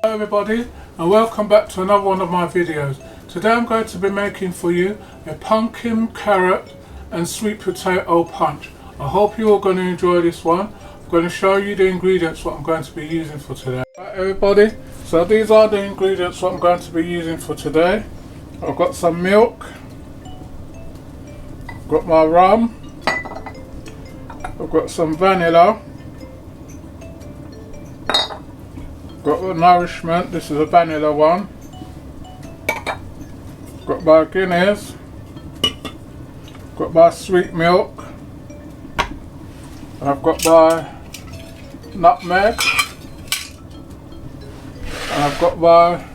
Hello everybody, and welcome back to another one of my videos. Today I'm going to be making for you a pumpkin, carrot and sweet potato punch. I hope you're all going to enjoy this one. I'm going to show you the ingredients what I'm going to be using for today. Right everybody, so these are the ingredients what I'm going to be using for today. I've got some milk, I've got my rum, I've got some vanilla, got the nourishment, this is a vanilla one, got my Guinness, got my sweet milk, and I've got my nutmeg, and I've got my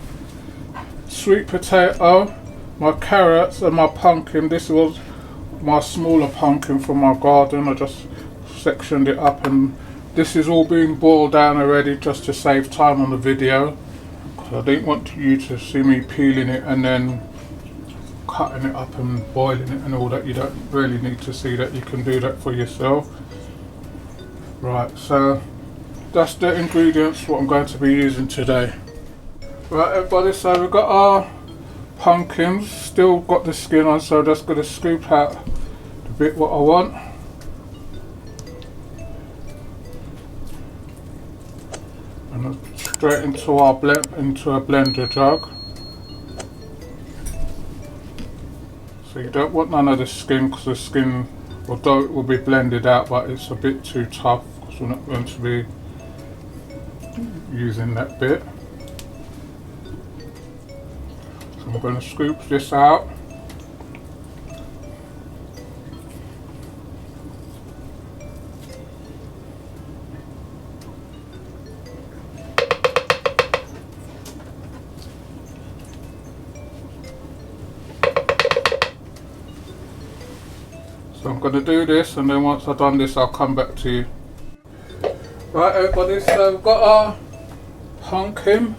sweet potato, my carrots and my pumpkin. This was my smaller pumpkin from my garden. I just sectioned it up, and this is all being boiled down already just to save time on the video. I didn't want you to see me peeling it and then cutting it up and boiling it and all that. You don't really need to see that, you can do that for yourself. Right, so that's the ingredients what I'm going to be using today. Right everybody, so we've got our pumpkins, still got the skin on, so just going to scoop out the bit what I want. And straight into our into a blender jug. So you don't want none of the skin, because the skin, although it will be blended out, but it's a bit too tough because we're not going to be using that bit. So I'm going to scoop this out. So I'm going to do this, and then once I've done this I'll come back to you. Right everybody, so we've got our pumpkin.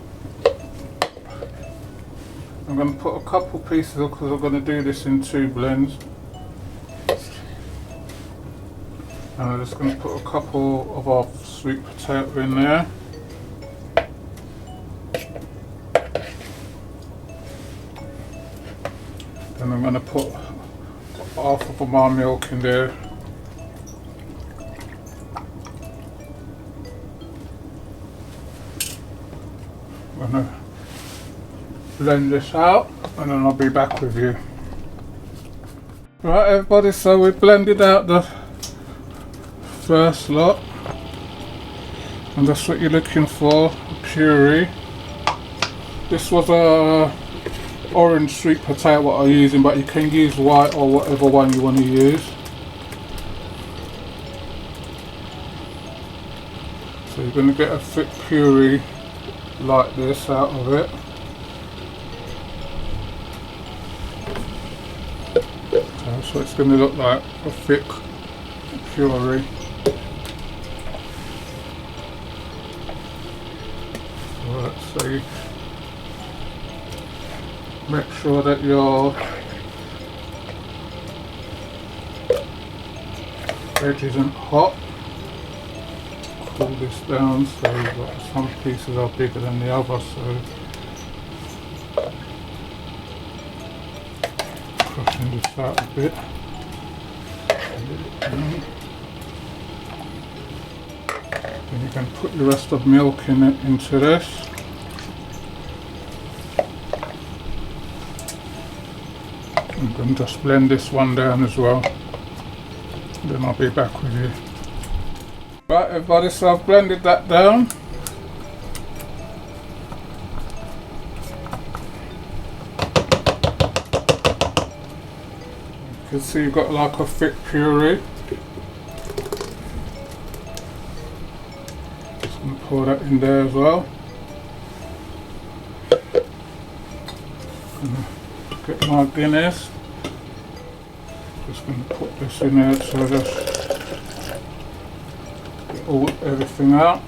I'm going to put a couple pieces of, because I'm going to do this in two blends. And I'm just going to put a couple of our sweet potato in there. Then I'm going to put half of my milk in there. I'm going to blend this out, and then I'll be back with you. Right everybody, so we blended out the first lot, and that's what you're looking for, puree. This was a orange sweet potato what I'm using, but you can use white or whatever one you want to use. So you're going to get a thick puree like this out of it. So it's going to look like a thick puree. Right, so you make sure that your edge isn't hot. Cool this down, so you've got some pieces are bigger than the other, so crushing this out a bit. Then you can put the rest of milk in it into this. I'm going to just blend this one down as well, then I'll be back with you. Right everybody, so I've blended that down. You can see you've got like a thick puree. Just going to pour that in there as well. Get my Guinness. Just going to put this in there, so just get everything out.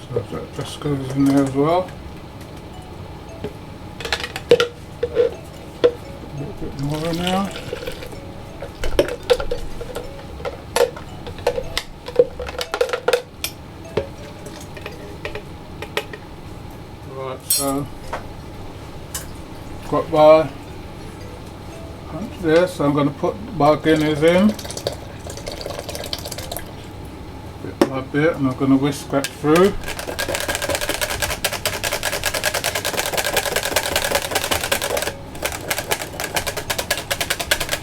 So that just goes in there as well. A little bit more now. Right, so got my punch there, so I'm going to put my Guinness in bit by bit, and I'm going to whisk that through.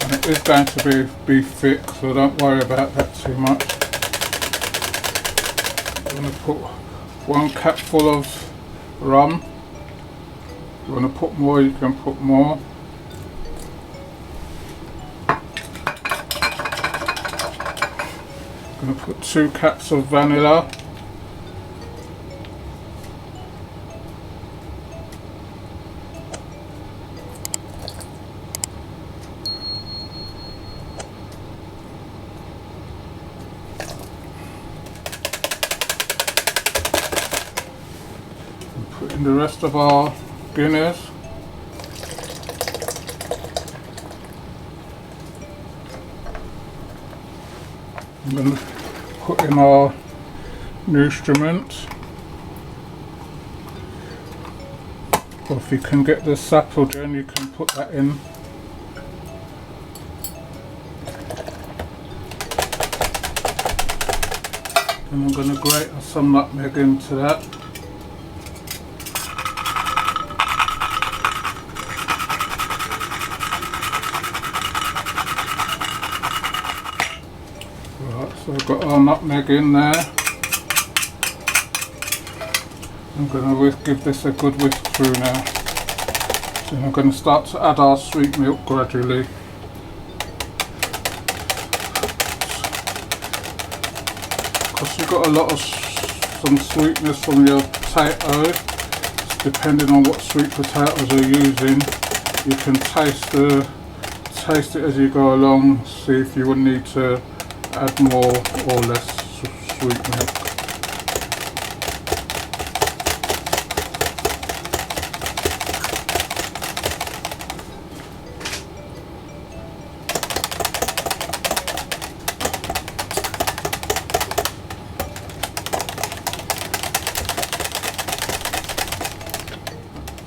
And it is going to be thick, so don't worry about that too much. I'm going to put 1 capful of rum. If you want to put more, you can put more. I'm going to put 2 caps of vanilla. And put in the rest of our Guinness. I'm going to put in our nutriment, or if you can get the sapelgen, you can put that in. And I'm going to grate some nutmeg into that. So I've got our nutmeg in there. I'm going to give this a good whisk through now. So I'm going to start to add our sweet milk gradually. Because you've got a lot of some sweetness from your potato, depending on what sweet potatoes you're using, you can taste it as you go along, see if you would need to add more or less sweet milk.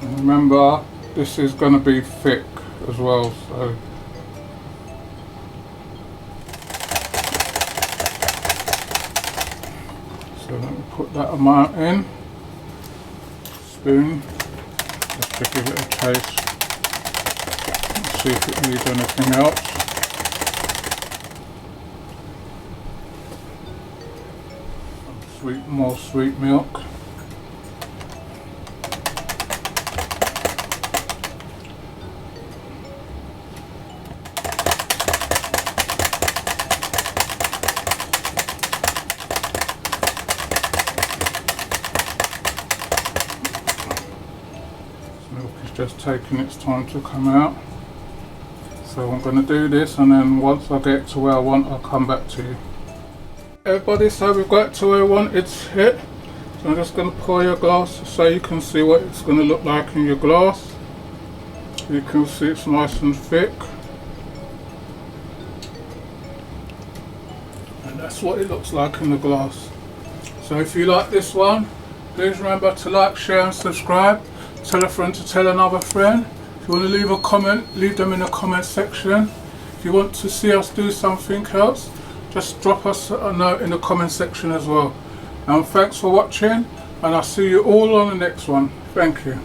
And remember, this is going to be thick as well, so let me put that amount in, spoon, just to give it a taste, see if it needs anything else. More sweet milk. Just taking its time to come out, so I'm going to do this, and then once I get to where I want, I'll come back to you. Everybody, so we've got to where I want it's hit, so I'm just going to pour your glass so you can see what it's going to look like in your glass. You can see it's nice and thick, and that's what it looks like in the glass. So if you like this one, please remember to like, share and subscribe. Tell a friend to tell another friend. If you want to leave a comment, leave them in the comment section. If you want to see us do something else, just drop us a note in the comment section as well. And thanks for watching, and I'll see you all on the next one. Thank you.